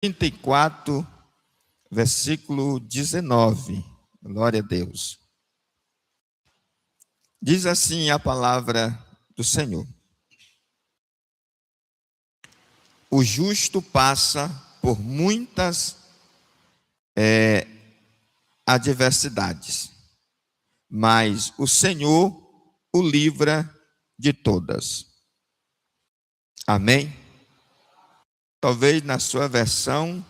34, versículo 19. Glória a Deus. Diz assim a palavra do Senhor: o justo passa por muitas adversidades, mas o Senhor o livra de todas. Amém? Talvez na sua versão,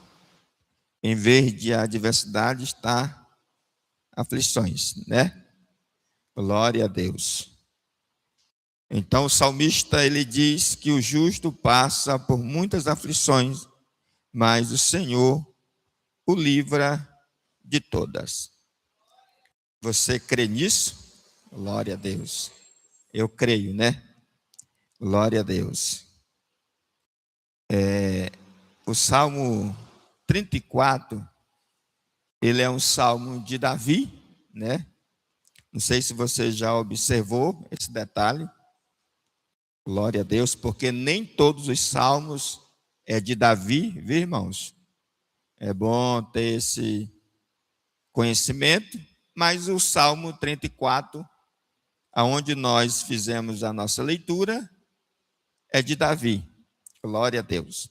em vez de adversidade, está aflições, né? Glória a Deus. Então o salmista, ele diz que o justo passa por muitas aflições, mas o Senhor o livra de todas. Você crê nisso? Glória a Deus. Eu creio, né? Glória a Deus. O Salmo 34, ele é um salmo de Davi, né? Não sei se você já observou esse detalhe. Glória a Deus, porque nem todos os salmos é de Davi, viu, irmãos? É bom ter esse conhecimento, mas o Salmo 34, aonde nós fizemos a nossa leitura, é de Davi. Glória a Deus.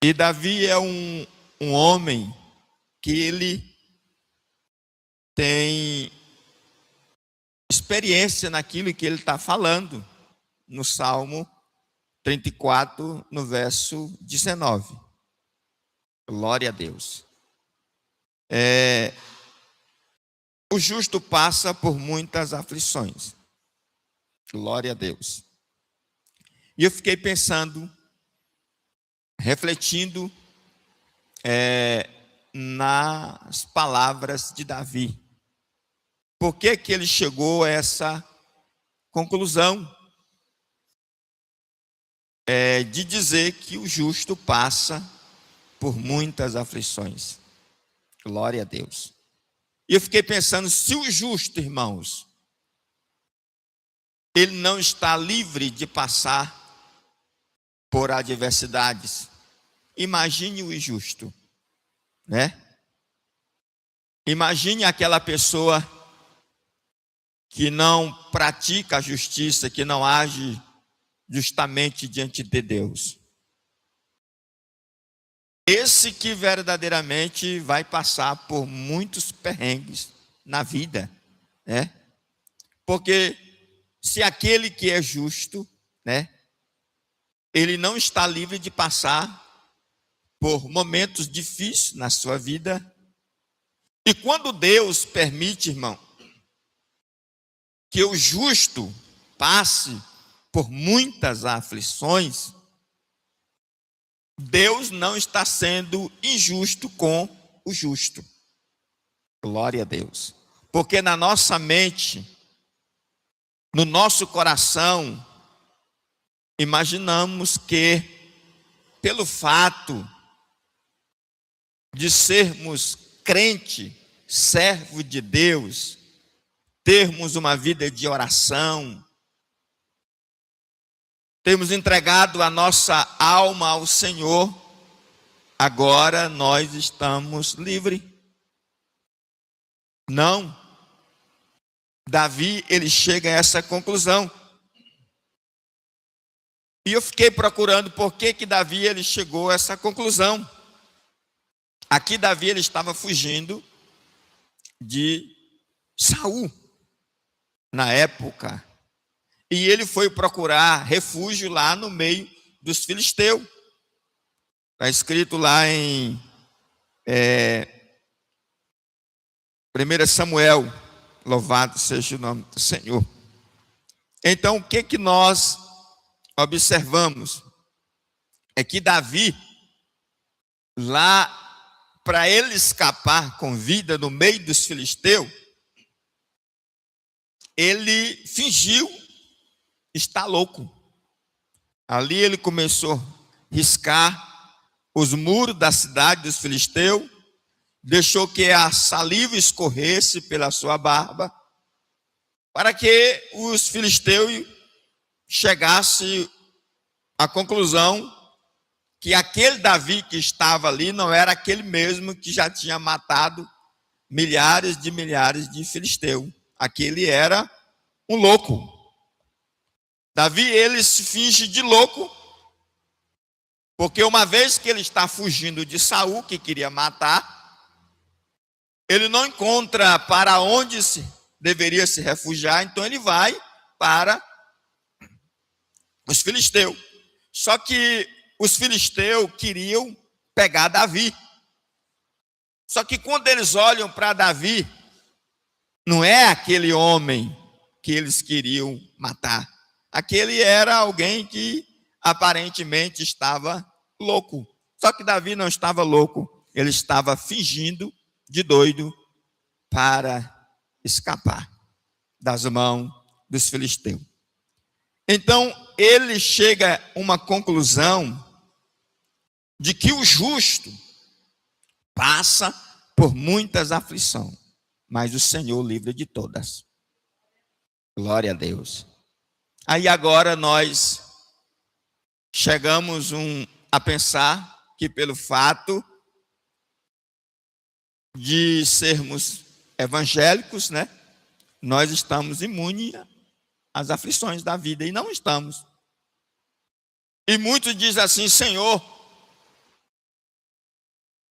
E Davi é um homem que ele tem experiência naquilo que ele está falando no Salmo 34, no verso 19. Glória a Deus. O justo passa por muitas aflições. Glória a Deus. E eu fiquei pensando, refletindo nas palavras de Davi. Por que que ele chegou a essa conclusão de dizer que o justo passa por muitas aflições? Glória a Deus. E eu fiquei pensando, se o justo, irmãos, ele não está livre de passar por adversidades, imagine o injusto, né? Imagine aquela pessoa que não pratica a justiça, que não age justamente diante de Deus. Esse que verdadeiramente vai passar por muitos perrengues na vida, né? Porque se aquele que é justo, né, ele não está livre de passar por momentos difíceis na sua vida. E quando Deus permite, irmão, que o justo passe por muitas aflições, Deus não está sendo injusto com o justo. Glória a Deus. Porque na nossa mente, no nosso coração, imaginamos que, pelo fato de sermos crente, servo de Deus, termos uma vida de oração, termos entregado a nossa alma ao Senhor, agora nós estamos livres. Não. Davi, ele chega a essa conclusão. E eu fiquei procurando por que Davi ele chegou a essa conclusão. Aqui Davi ele estava fugindo de Saul na época. E ele foi procurar refúgio lá no meio dos filisteus. Está escrito lá em 1 Samuel, louvado seja o nome do Senhor. Então, o que nós observamos? É que Davi, lá, para ele escapar com vida no meio dos filisteus, ele fingiu estar louco. Ali ele começou a riscar os muros da cidade dos filisteus, deixou que a saliva escorresse pela sua barba, para que os filisteus chegassem à conclusão que aquele Davi que estava ali não era aquele mesmo que já tinha matado milhares de filisteus. Aquele era um louco. Davi, ele se finge de louco, porque uma vez que ele está fugindo de Saul, que queria matar, ele não encontra para onde deveria se refugiar, então ele vai para os filisteus. Só que os filisteus queriam pegar Davi. Só que quando eles olham para Davi, não é aquele homem que eles queriam matar. Aquele era alguém que aparentemente estava louco. Só que Davi não estava louco, ele estava fingindo de doido para escapar das mãos dos filisteus. Então, ele chega a uma conclusão de que o justo passa por muitas aflições, mas o Senhor livra de todas. Glória a Deus. Aí agora nós chegamos a pensar que pelo fato de sermos evangélicos, né, nós estamos imunes às aflições da vida, e não estamos. E muitos dizem assim: Senhor,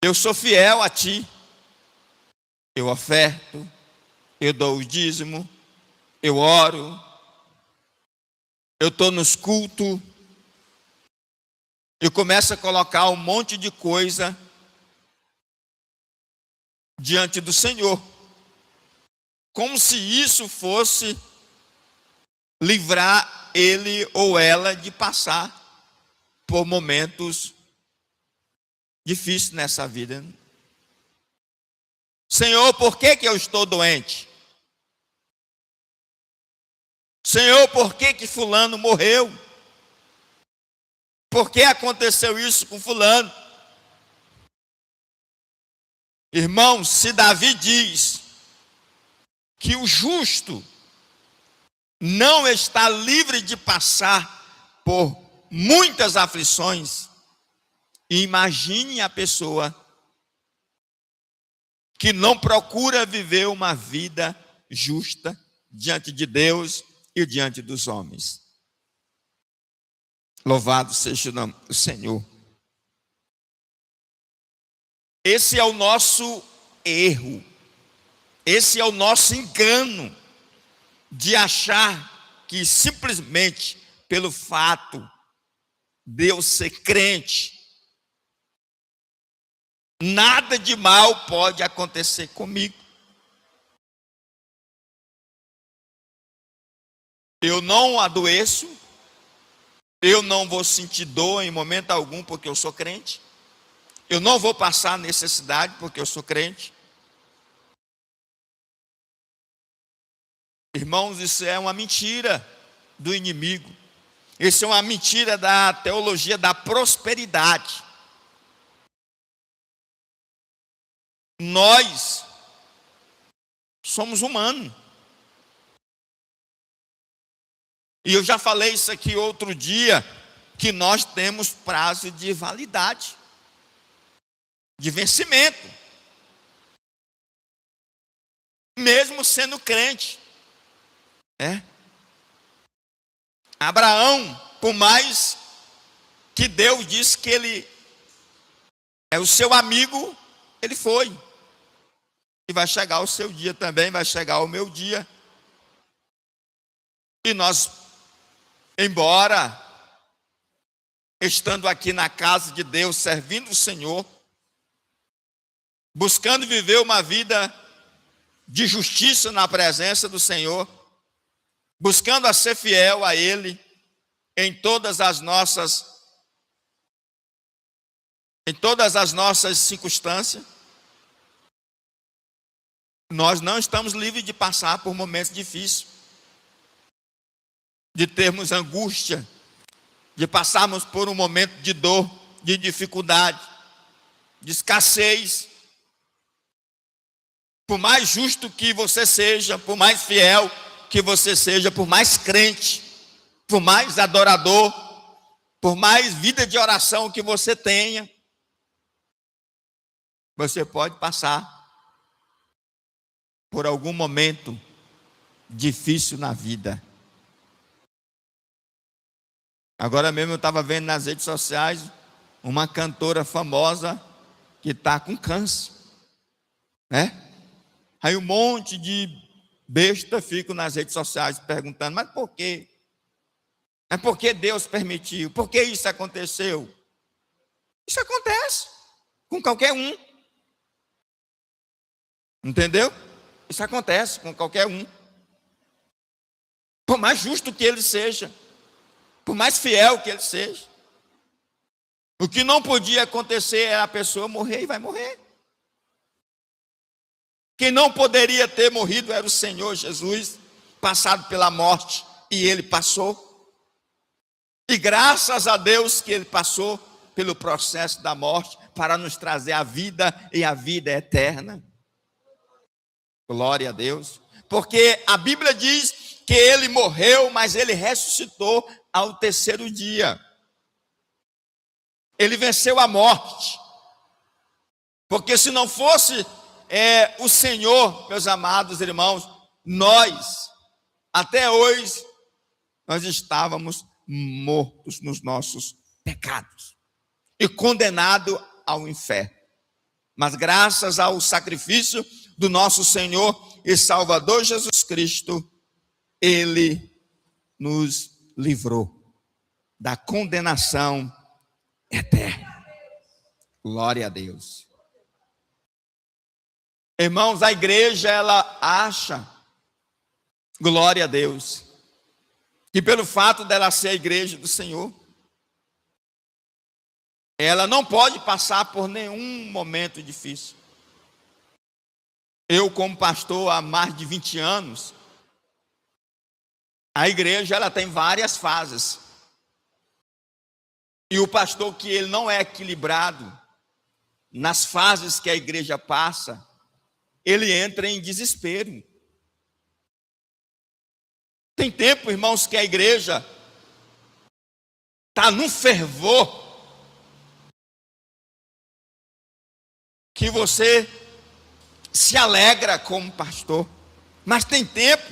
eu sou fiel a Ti, eu oferto, eu dou o dízimo, eu oro, eu estou nos cultos, eu começo a colocar um monte de coisa diante do Senhor, como se isso fosse livrar ele ou ela de passar por momentos difíceis nessa vida. Senhor, por que eu estou doente? Senhor, por que fulano morreu? Por que aconteceu isso com fulano? Irmãos, se Davi diz que o justo não está livre de passar por muitas aflições, imagine a pessoa que não procura viver uma vida justa diante de Deus e diante dos homens. Louvado seja o nome do Senhor. Esse é o nosso erro, esse é o nosso engano de achar que simplesmente pelo fato de eu ser crente, nada de mal pode acontecer comigo. Eu não adoeço, eu não vou sentir dor em momento algum porque eu sou crente. Eu não vou passar necessidade porque eu sou crente. Irmãos, isso é uma mentira do inimigo. Isso é uma mentira da teologia da prosperidade. Nós somos humanos. E eu já falei isso aqui outro dia, que nós temos prazo de validade, de vencimento, mesmo sendo crente. Abraão, por mais que Deus disse que ele é o seu amigo, ele foi. E vai chegar o seu dia também, vai chegar o meu dia. E nós, embora estando aqui na casa de Deus, servindo o Senhor, buscando viver uma vida de justiça na presença do Senhor, buscando a ser fiel a Ele em todas as nossas circunstâncias, nós não estamos livres de passar por momentos difíceis, de termos angústia, de passarmos por um momento de dor, de dificuldade, de escassez. Por mais justo que você seja, por mais fiel que você seja, por mais crente, por mais adorador, Por mais vida de oração que você tenha, você pode passar por algum momento difícil na vida. Agora mesmo eu estava vendo nas redes sociais uma cantora famosa que está com câncer, né? Aí um monte de besta fica nas redes sociais perguntando, mas por quê? Mas por que Deus permitiu? Por que isso aconteceu? Isso acontece com qualquer um. Entendeu? Isso acontece com qualquer um. Por mais justo que ele seja, por mais fiel que ele seja. O que não podia acontecer era a pessoa morrer e vai morrer. Quem não poderia ter morrido era o Senhor Jesus, passado pela morte, e ele passou. E graças a Deus que ele passou pelo processo da morte para nos trazer a vida e a vida eterna. Glória a Deus. Porque a Bíblia diz que ele morreu, mas ele ressuscitou ao terceiro dia. Ele venceu a morte. Porque se não fosse o Senhor, meus amados irmãos, nós, até hoje, nós estávamos mortos nos nossos pecados e condenados ao inferno. Mas graças ao sacrifício do nosso Senhor e Salvador Jesus Cristo, ele nos livrou da condenação eterna. Glória a Deus. Irmãos, a igreja, ela acha, glória a Deus, que pelo fato dela ser a igreja do Senhor, ela não pode passar por nenhum momento difícil. Eu, como pastor há mais de 20 anos, a igreja ela tem várias fases. E o pastor que ele não é equilibrado nas fases que a igreja passa, ele entra em desespero. Tem tempo, irmãos, que a igreja está num fervor que você se alegra como pastor. Mas tem tempo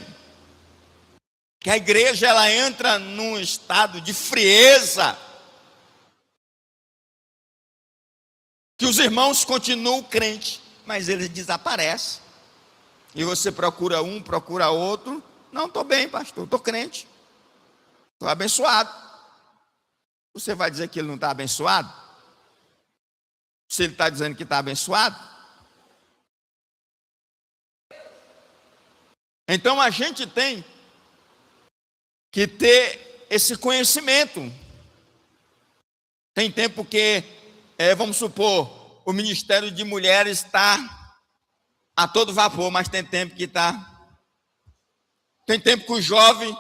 que a igreja ela entra num estado de frieza, que os irmãos continuam crentes, mas eles desaparecem. E você procura um, procura outro. Não, estou bem, pastor, estou crente, estou abençoado. Você vai dizer que ele não está abençoado? Se ele está dizendo que está abençoado? Então a gente tem que ter esse conhecimento. Tem tempo que, vamos supor, o Ministério de Mulheres está a todo vapor, mas tem tempo que está. Tem tempo que o jovem,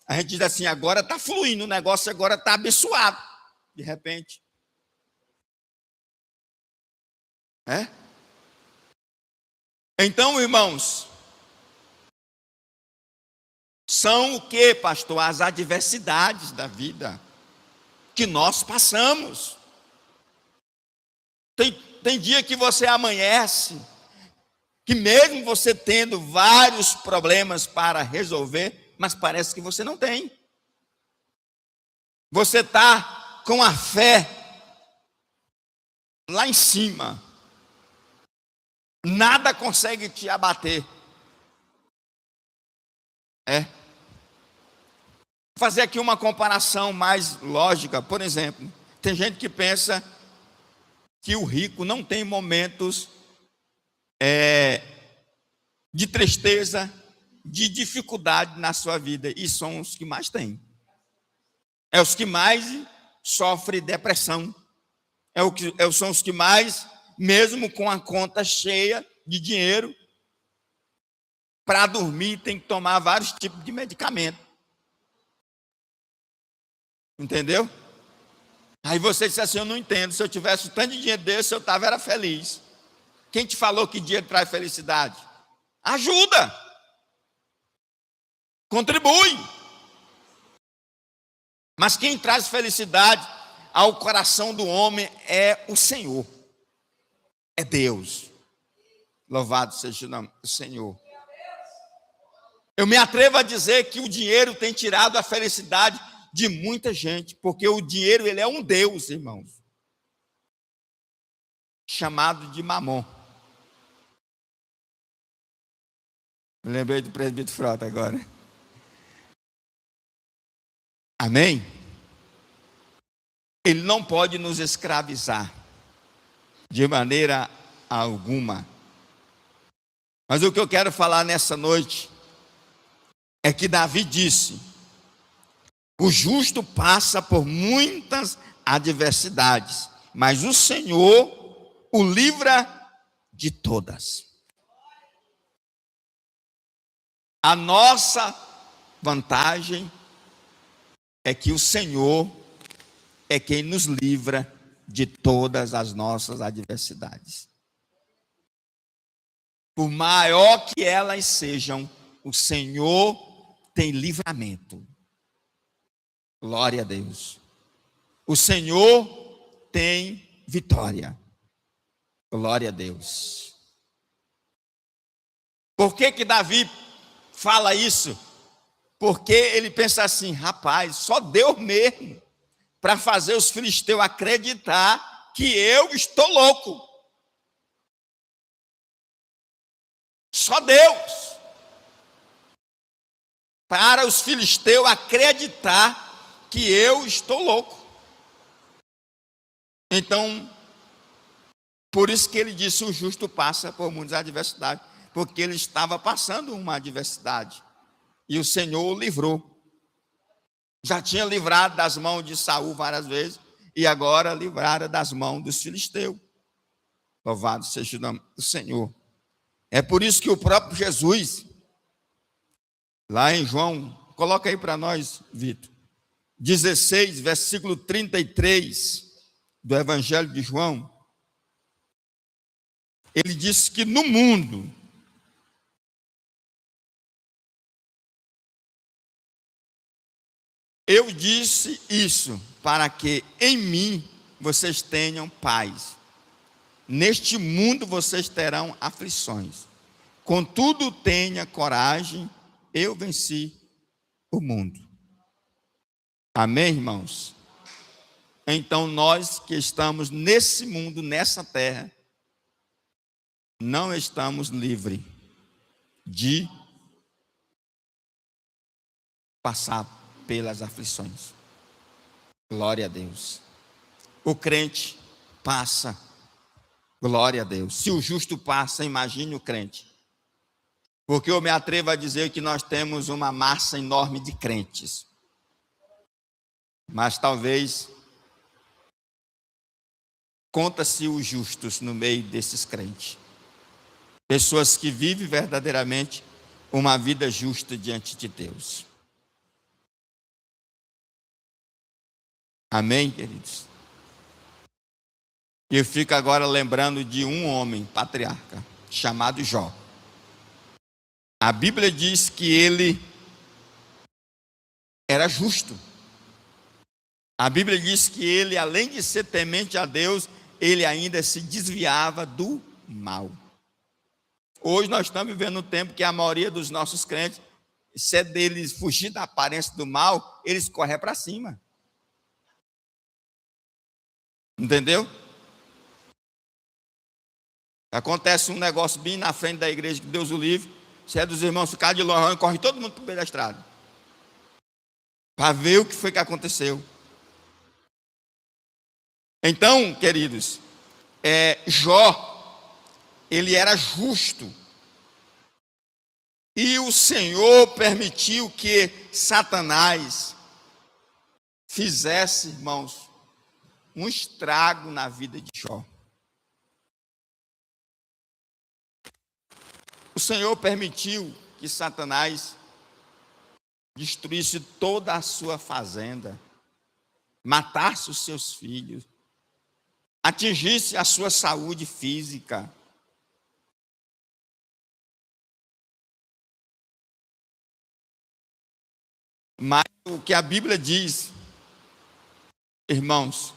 a gente diz assim, agora está fluindo, o negócio agora está abençoado. De repente. Então, irmãos, são o que, pastor? As adversidades da vida que nós passamos. Tem dia que você amanhece, que mesmo você tendo vários problemas para resolver, mas parece que você não tem. Você está com a fé lá em cima. Nada consegue te abater. Vou fazer aqui uma comparação mais lógica. Por exemplo, tem gente que pensa que o rico não tem momentos de tristeza, de dificuldade na sua vida. E são os que mais têm. Os que mais sofrem depressão. São os que mais, mesmo com a conta cheia de dinheiro, para dormir tem que tomar vários tipos de medicamento. Entendeu? Aí você disse assim, eu não entendo, se eu tivesse tanto de dinheiro desse, eu era feliz. Quem te falou que dinheiro traz felicidade? Ajuda. Contribui. Mas quem traz felicidade ao coração do homem é o Senhor, é Deus. Louvado seja o nome do Senhor. Eu me atrevo a dizer que o dinheiro tem tirado a felicidade de muita gente, porque o dinheiro, ele é um Deus, irmãos, chamado de Mamon. Me lembrei do presbítero Frota agora. Amém? Ele não pode nos escravizar de maneira alguma. Mas o que eu quero falar nessa noite é que Davi disse: o justo passa por muitas adversidades, mas o Senhor o livra de todas. A nossa vantagem é que o Senhor é quem nos livra de todas as nossas adversidades. Por maior que elas sejam, o Senhor tem livramento. Glória a Deus. O Senhor tem vitória. Glória a Deus. Por que Davi fala isso? Porque ele pensa assim: rapaz, só Deus mesmo para fazer os filisteus acreditar que eu estou louco. Só Deus para os filisteus acreditar que eu estou louco. Então, por isso que ele disse: o justo passa por muitas adversidades, porque ele estava passando uma adversidade e o Senhor o livrou. Já tinha livrado das mãos de Saul várias vezes e agora livrara das mãos dos filisteus. Louvado seja o nome do Senhor. É por isso que o próprio Jesus, lá em João, coloca aí para nós, Vitor, 16, versículo 33 do Evangelho de João, ele disse que no mundo eu disse isso para que em mim vocês tenham paz. Neste mundo vocês terão aflições. Contudo, tenha coragem, eu venci o mundo. Amém, irmãos? Então nós que estamos nesse mundo, nessa terra, não estamos livres de passar pelas aflições. Glória a Deus. O crente passa. Glória a Deus. Se o justo passa, imagine o crente. Porque eu me atrevo a dizer que nós temos uma massa enorme de crentes. Mas talvez conta-se os justos no meio desses crentes. Pessoas que vivem verdadeiramente uma vida justa diante de Deus. Amém, queridos? Eu fico agora lembrando de um homem, patriarca, chamado Jó. A Bíblia diz que ele era justo. A Bíblia diz que ele, além de ser temente a Deus, ele ainda se desviava do mal. Hoje nós estamos vivendo um tempo que a maioria dos nossos crentes, se é deles fugir da aparência do mal, eles correm para cima. Entendeu? Acontece um negócio bem na frente da igreja, que Deus o livre. Se é dos irmãos ficar de longe, corre todo mundo para o meio da estrada, para ver o que foi que aconteceu. Então, queridos, Jó, ele era justo. E o Senhor permitiu que Satanás fizesse, irmãos, um estrago na vida de Jó. O Senhor permitiu que Satanás destruísse toda a sua fazenda, matasse os seus filhos, atingisse a sua saúde física. Mas o que a Bíblia diz irmãos,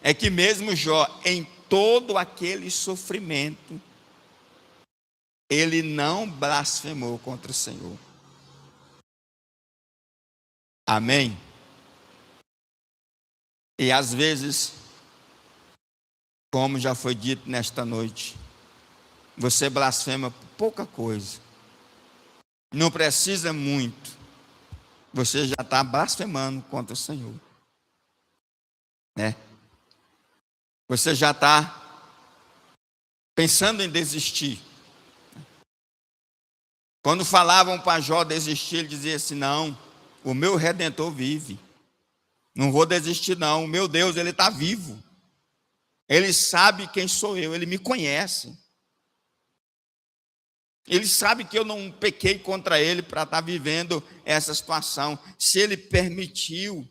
é que mesmo Jó, em todo aquele sofrimento, ele não blasfemou contra o Senhor. Amém? E às vezes, como já foi dito nesta noite, você blasfema por pouca coisa, não precisa muito, você já está blasfemando contra o Senhor, né? Você já está pensando em desistir. Quando falavam para Jó desistir, ele dizia assim: não, o meu Redentor vive, não vou desistir não, o meu Deus, ele está vivo, ele sabe quem sou eu, ele me conhece, ele sabe que eu não pequei contra ele para estar vivendo essa situação. Se ele permitiu,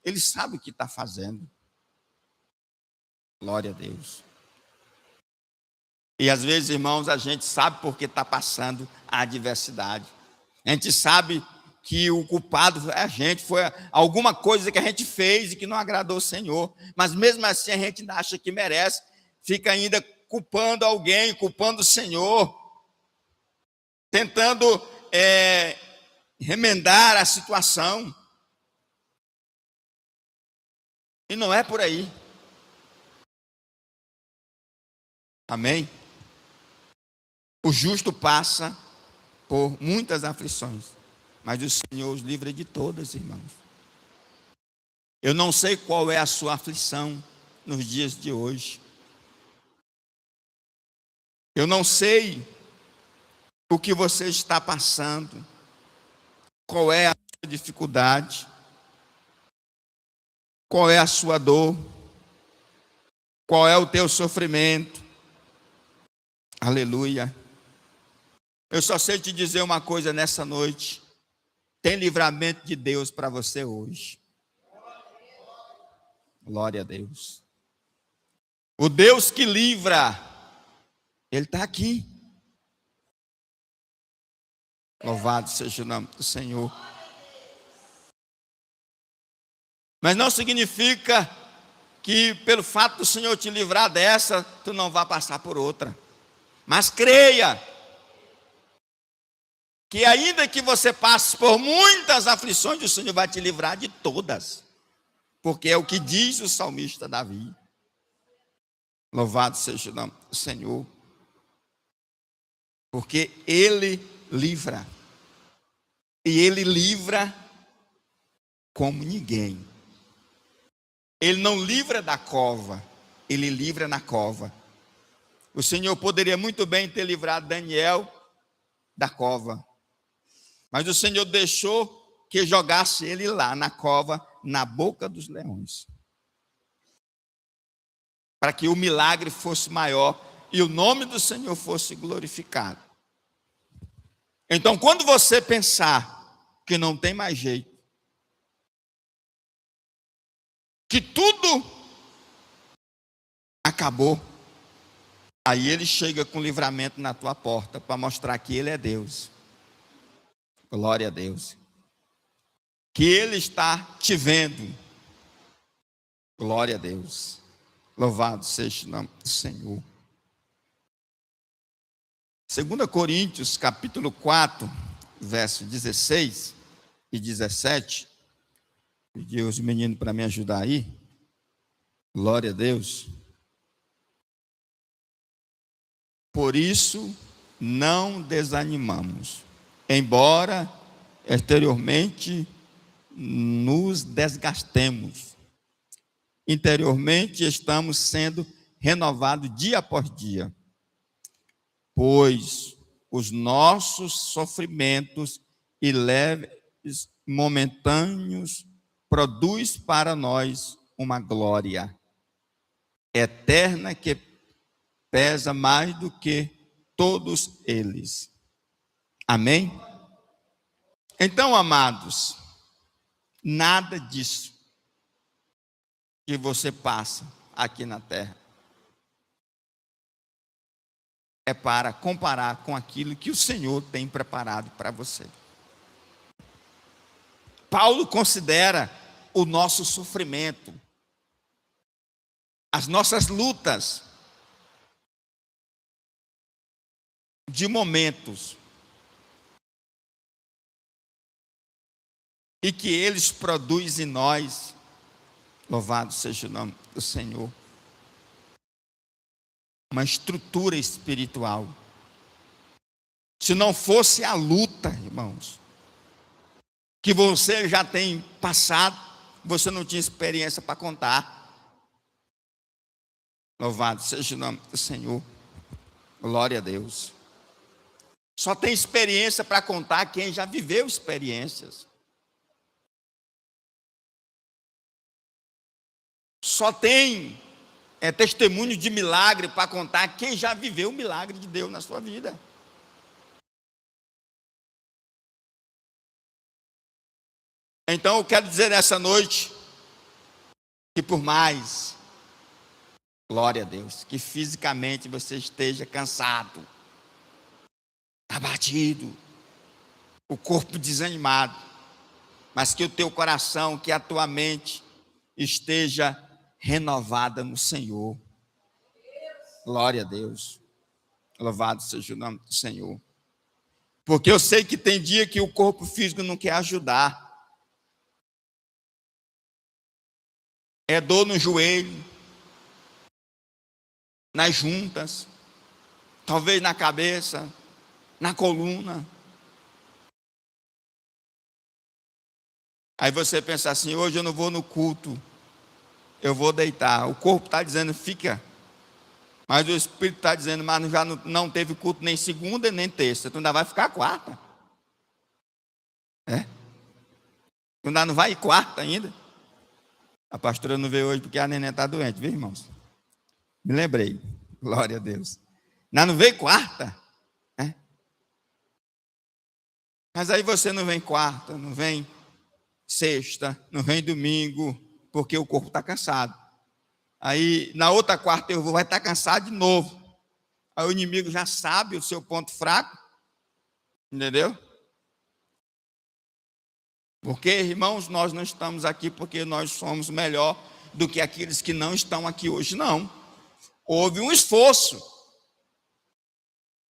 ele sabe o que está fazendo. Glória a Deus. E às vezes, irmãos, a gente sabe porque está passando a adversidade. A gente sabe que o culpado é a gente, foi alguma coisa que a gente fez e que não agradou o Senhor. Mas mesmo assim a gente ainda acha que merece, fica ainda culpando alguém, culpando o Senhor, tentando remendar a situação. E não é por aí. Amém? O justo passa por muitas aflições, mas o Senhor os livra de todas, irmãos. Eu não sei qual é a sua aflição nos dias de hoje. Eu não sei o que você está passando, qual é a sua dificuldade, qual é a sua dor, qual é o teu sofrimento. Aleluia. Eu só sei te dizer uma coisa nessa noite: tem livramento de Deus para você hoje. Glória a Deus. O Deus que livra, Ele está aqui. Louvado seja o nome do Senhor. Mas não significa que pelo fato do Senhor te livrar dessa, tu não vai passar por outra. Mas creia que ainda que você passe por muitas aflições, o Senhor vai te livrar de todas. Porque é o que diz o salmista Davi. Louvado seja o nome do Senhor. Porque Ele livra. E Ele livra como ninguém. Ele não livra da cova, Ele livra na cova. O Senhor poderia muito bem ter livrado Daniel da cova, mas o Senhor deixou que jogasse ele lá na cova, na boca dos leões, para que o milagre fosse maior e o nome do Senhor fosse glorificado. Então, quando você pensar que não tem mais jeito, que tudo acabou, aí Ele chega com livramento na tua porta para mostrar que Ele é Deus. Glória a Deus. Que Ele está te vendo. Glória a Deus. Louvado seja o nome do Senhor. 2 Coríntios, capítulo 4, versos 16 e 17. Pedi os meninos para me ajudar aí. Glória a Deus. Por isso, não desanimamos, embora exteriormente nos desgastemos. Interiormente estamos sendo renovados dia após dia, pois os nossos sofrimentos e leves momentâneos produz para nós uma glória eterna que pesa mais do que todos eles. Amém? Então, amados, nada disso que você passa aqui na terra é para comparar com aquilo que o Senhor tem preparado para você. Paulo considera o nosso sofrimento as nossas lutas de momentos, e que eles produzem em nós, louvado seja o nome do Senhor, uma estrutura espiritual. Se não fosse a luta, irmãos, que você já tem passado, você não tinha experiência para contar. Louvado seja o nome do Senhor. Glória a Deus. Só tem experiência para contar quem já viveu experiências. Só tem testemunho de milagre para contar quem já viveu o milagre de Deus na sua vida. Então eu quero dizer nessa noite que por mais, glória a Deus, que fisicamente você esteja cansado, abatido, o corpo desanimado, mas que o teu coração, que a tua mente esteja renovada no Senhor. Glória a Deus. Louvado seja o nome do Senhor. Porque eu sei que tem dia que o corpo físico não quer ajudar. É dor no joelho, nas juntas, talvez na cabeça, na coluna. Aí você pensa assim: hoje eu não vou no culto, eu vou deitar. O corpo está dizendo fica, mas o Espírito está dizendo, mas já não teve culto nem segunda nem terça, tu ainda vai ficar quarta. Tu ainda não vai quarta ainda. A pastora não veio hoje porque a neném está doente, viu, irmãos? Me lembrei, glória a Deus. Não veio quarta, né? Mas aí você não vem quarta, não vem sexta, não vem domingo, porque o corpo está cansado. Aí na outra quarta eu vou, vai estar cansado de novo. Aí o inimigo já sabe o seu ponto fraco, entendeu? Porque, irmãos, nós não estamos aqui porque nós somos melhor do que aqueles que não estão aqui hoje, não. Houve um esforço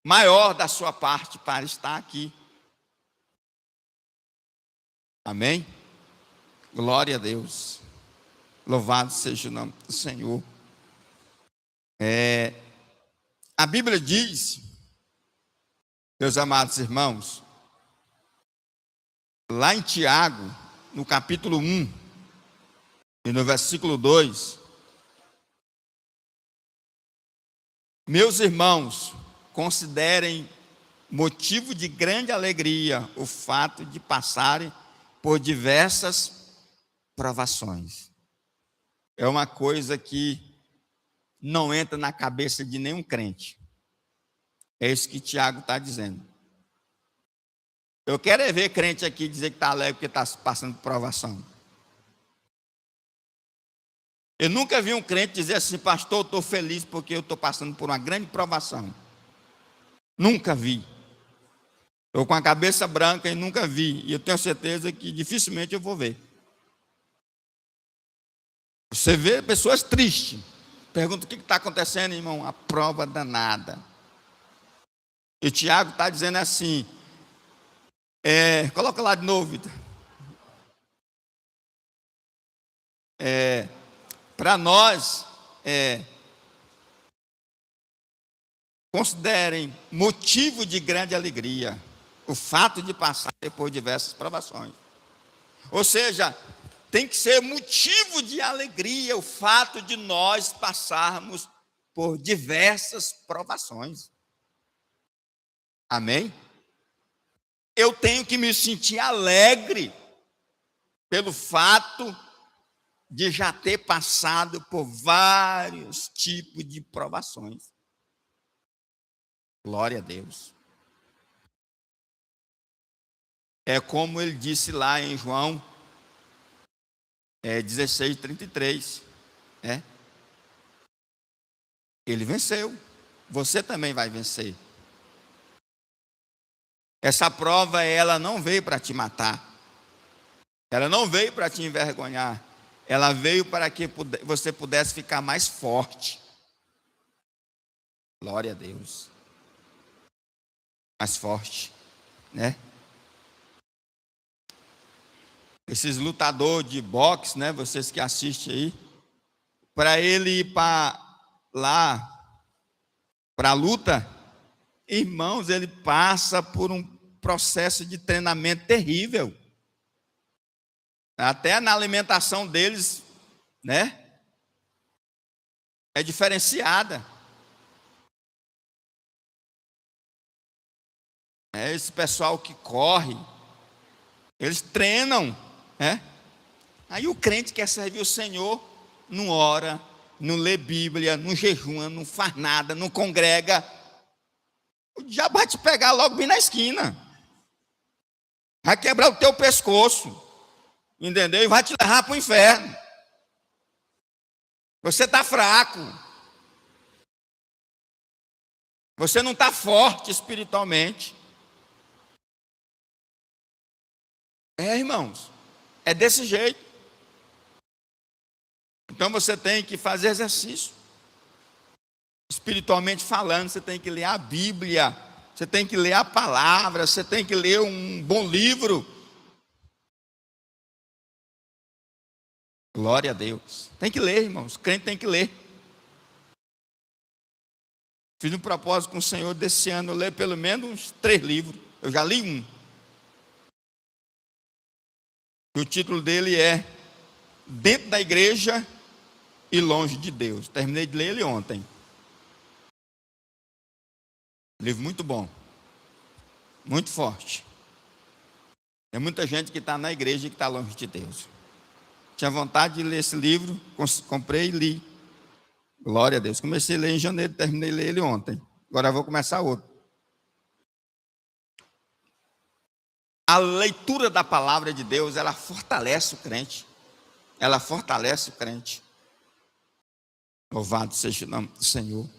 maior da sua parte para estar aqui. Amém? Glória a Deus. Louvado seja o nome do Senhor. A Bíblia diz, meus amados irmãos, lá em Tiago, no capítulo 1, e no versículo 2, meus irmãos, considerem motivo de grande alegria o fato de passarem por diversas provações. É uma coisa que não entra na cabeça de nenhum crente. É isso que Tiago está dizendo. Eu quero é ver crente aqui dizer que está alegre porque está passando por provação. Eu nunca vi um crente dizer assim: pastor, eu estou feliz porque eu estou passando por uma grande provação. Nunca vi. Estou com a cabeça branca e nunca vi. E eu tenho certeza que dificilmente eu vou ver. Você vê pessoas tristes. Pergunta: o que está acontecendo, irmão? A prova danada. E o Tiago está dizendo assim, coloca lá de novo, Vitor. Para nós, considerem motivo de grande alegria o fato de passar por diversas provações. Ou seja, tem que ser motivo de alegria o fato de nós passarmos por diversas provações. Amém? Eu tenho que me sentir alegre pelo fato de já ter passado por vários tipos de provações. Glória a Deus. É como ele disse lá em João 16:33. Ele venceu. Você também vai vencer. Essa prova, ela não veio para te matar. Ela não veio para te envergonhar. ela veio para que você pudesse ficar mais forte. Glória a Deus. Mais forte, né? Esses lutadores de boxe, né? Vocês que assistem aí, para ele ir para lá, para a luta, irmãos, ele passa por um processo de treinamento terrível. Até na alimentação deles, né? É diferenciada. Esse pessoal que corre, eles treinam, né? Aí o crente quer servir o Senhor, não ora, não lê Bíblia, não jejua, não faz nada, não congrega. O diabo vai te pegar logo bem na esquina. Vai quebrar o teu pescoço, entendeu? E vai te levar para o inferno. Você está fraco. Você não está forte espiritualmente. Irmãos, é desse jeito. Então você tem que fazer exercício. Espiritualmente falando, você tem que ler a Bíblia, você tem que ler a palavra, você tem que ler um bom livro. Glória a Deus. Tem que ler, irmãos. O crente tem que ler. Fiz um propósito com o Senhor desse ano, ler pelo menos uns 3 livros. Eu já li um. O título dele é Dentro da Igreja e Longe de Deus. Terminei de ler ele ontem. Livro muito bom. Muito forte. Tem muita gente que está na igreja e que está longe de Deus. Tinha vontade de ler esse livro, comprei e li. Glória a Deus. Comecei a ler em janeiro, terminei de ler ele ontem. Agora vou começar outro. A leitura da palavra de Deus, ela fortalece o crente. Ela fortalece o crente. Louvado seja o nome do Senhor.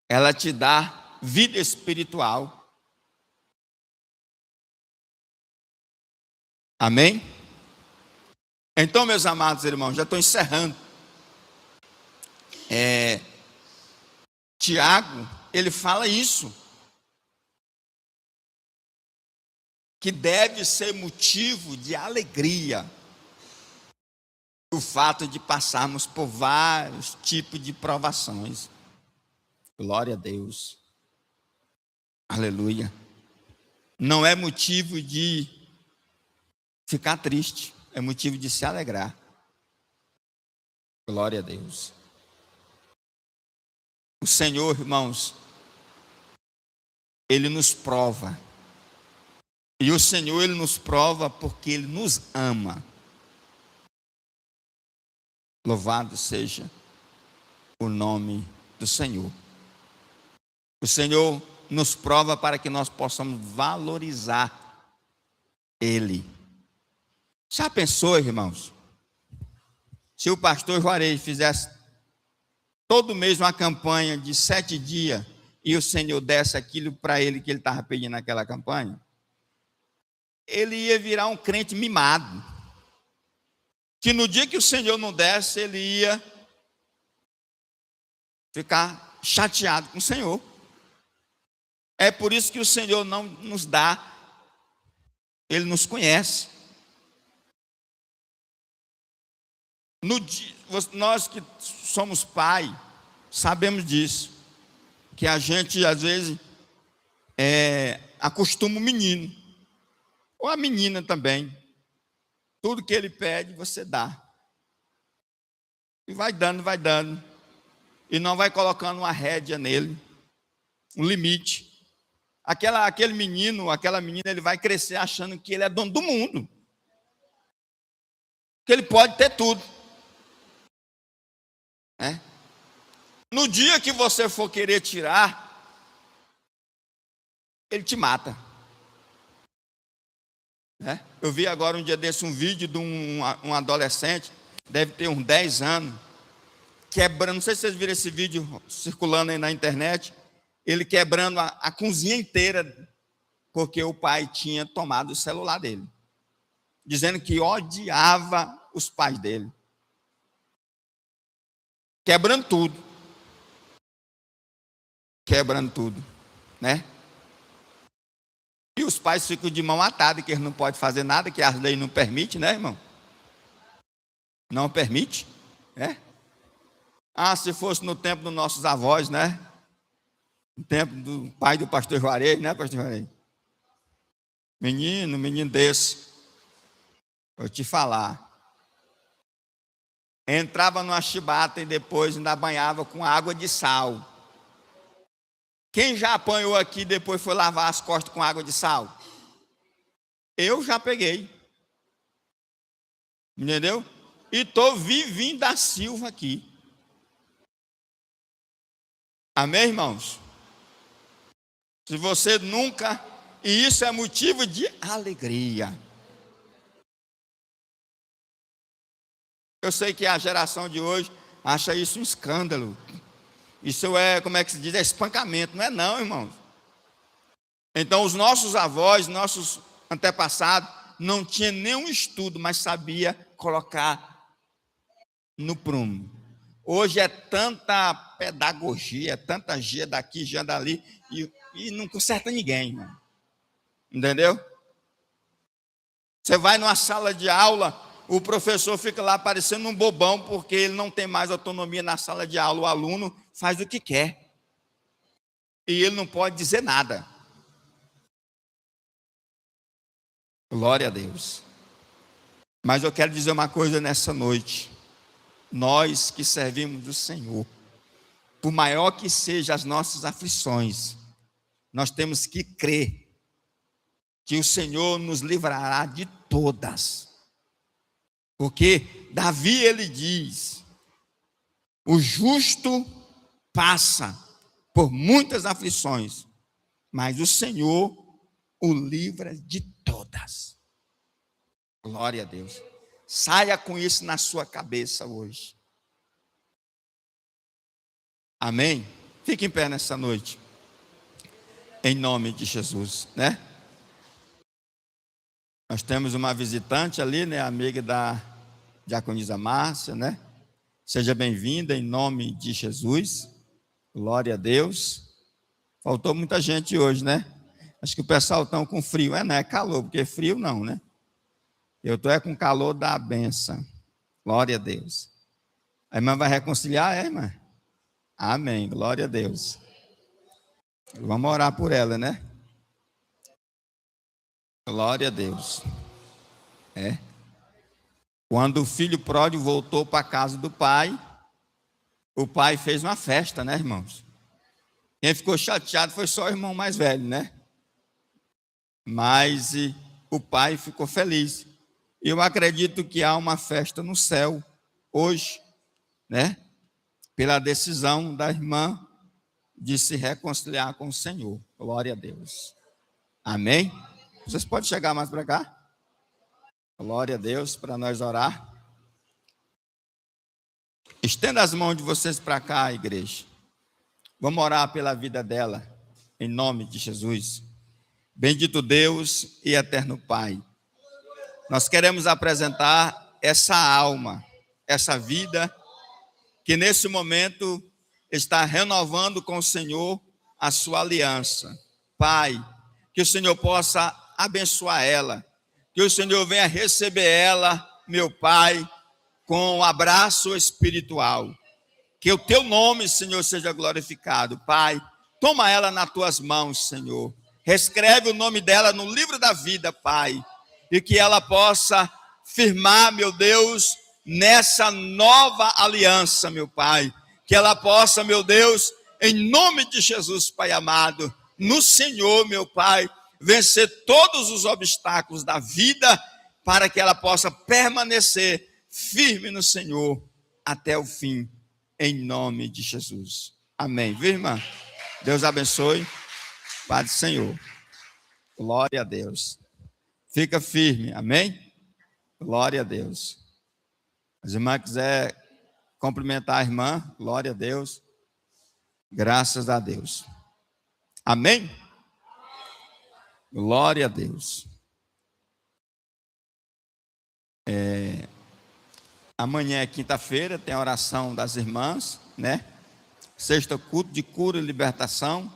Ela te dá vida espiritual. Amém? Então, meus amados irmãos, já estou encerrando. Tiago, ele fala isso. Que deve ser motivo de alegria o fato de passarmos por vários tipos de provações. Glória a Deus. Aleluia. Não é motivo de ficar triste, é motivo de se alegrar. Glória a Deus. O Senhor, irmãos, Ele nos prova. E o Senhor, Ele nos prova porque Ele nos ama. Louvado seja o nome do Senhor. O Senhor nos prova para que nós possamos valorizar Ele. Já pensou, irmãos? Se o pastor Juarez fizesse todo mês uma campanha de 7 dias e o Senhor desse aquilo para ele que ele estava pedindo naquela campanha, ele ia virar um crente mimado. Que no dia que o Senhor não desse, ele ia ficar chateado com o Senhor. É por isso que o Senhor não nos dá, Ele nos conhece. Nós que somos pai, sabemos disso, que a gente às vezes acostuma o menino, ou a menina também. Tudo que ele pede, você dá. E vai dando, e não vai colocando uma rédea nele, um limite. Aquele menino, aquela menina, ele vai crescer achando que ele é dono do mundo, que ele pode ter tudo. No dia que você for querer tirar, ele te mata. Eu vi agora um dia desse um vídeo de um adolescente, deve ter uns 10 anos, quebrando, não sei se vocês viram esse vídeo circulando aí na internet, ele quebrando a cozinha inteira, porque o pai tinha tomado o celular dele, dizendo que odiava os pais dele. quebrando tudo. Quebrando tudo, né? E os pais ficam de mão atada, que eles não podem fazer nada, que as leis não permitem, né, irmão? Não permite, né? Ah, se fosse no tempo dos nossos avós, né? No tempo do pai do pastor Juarez, né, pastor Juarez? Menino desse, vou te falar. Entrava numa chibata e depois ainda banhava com água de sal. Quem já apanhou aqui e depois foi lavar as costas com água de sal? Eu já peguei. Entendeu? E estou vivinho da Silva aqui. Amém, irmãos? Se você nunca... E isso é motivo de alegria. Eu sei que a geração de hoje acha isso um escândalo. Isso é, como é que se diz? É espancamento. Não é não, irmãos. Então, os nossos avós, nossos antepassados, não tinham nenhum estudo, mas sabia colocar no prumo. Hoje é tanta pedagogia, tanta gia daqui, gia dali, e não conserta ninguém, irmão. Entendeu? Você vai numa sala de aula, o professor fica lá parecendo um bobão, porque ele não tem mais autonomia na sala de aula. O aluno faz o que quer. E ele não pode dizer nada. Glória a Deus. Mas eu quero dizer uma coisa nessa noite. Nós que servimos o Senhor, por maior que sejam as nossas aflições, nós temos que crer que o Senhor nos livrará de todas. Porque Davi, ele diz: o justo passa por muitas aflições, mas o Senhor o livra de todas. Glória a Deus. Saia com isso na sua cabeça hoje. Amém? Fique em pé nessa noite. Em nome de Jesus, né? Nós temos uma visitante ali, né? Amiga da diaconisa Márcia, né? Seja bem-vinda em nome de Jesus. Glória a Deus. Faltou muita gente hoje, né? Acho que o pessoal está com frio. Não é calor, porque frio não, né? Eu estou com calor da benção. Glória a Deus. A irmã vai reconciliar, irmã? Amém. Glória a Deus. Vamos orar por ela, né? Glória a Deus. Quando o filho pródigo voltou para a casa do pai, o pai fez uma festa, né, irmãos? Quem ficou chateado foi só o irmão mais velho, né? Mas o pai ficou feliz. Eu acredito que há uma festa no céu hoje, né? Pela decisão da irmã de se reconciliar com o Senhor. Glória a Deus. Amém? Vocês podem chegar mais para cá? Glória a Deus, para nós orar. Estenda as mãos de vocês para cá, igreja. Vamos orar pela vida dela, em nome de Jesus. Bendito Deus e eterno Pai. Nós queremos apresentar essa alma, essa vida, que nesse momento está renovando com o Senhor a sua aliança. Pai, que o Senhor possa abençoar ela, que o Senhor venha receber ela, meu Pai, com um abraço espiritual. Que o teu nome, Senhor, seja glorificado. Pai, toma ela nas tuas mãos, Senhor. Reescreve o nome dela no livro da vida, Pai. E que ela possa firmar, meu Deus, nessa nova aliança, meu Pai. Que ela possa, meu Deus, em nome de Jesus, Pai amado, no Senhor, meu Pai, vencer todos os obstáculos da vida, para que ela possa permanecer firme no Senhor até o fim, em nome de Jesus. Amém. Viu, irmã? Deus abençoe. Pai do Senhor. Glória a Deus. Fica firme. Amém? Glória a Deus. As irmãs quiser cumprimentar a irmã, glória a Deus. Graças a Deus. Amém? Glória a Deus. Amanhã é quinta-feira, tem a oração das irmãs, né? Sexta, culto de cura e libertação.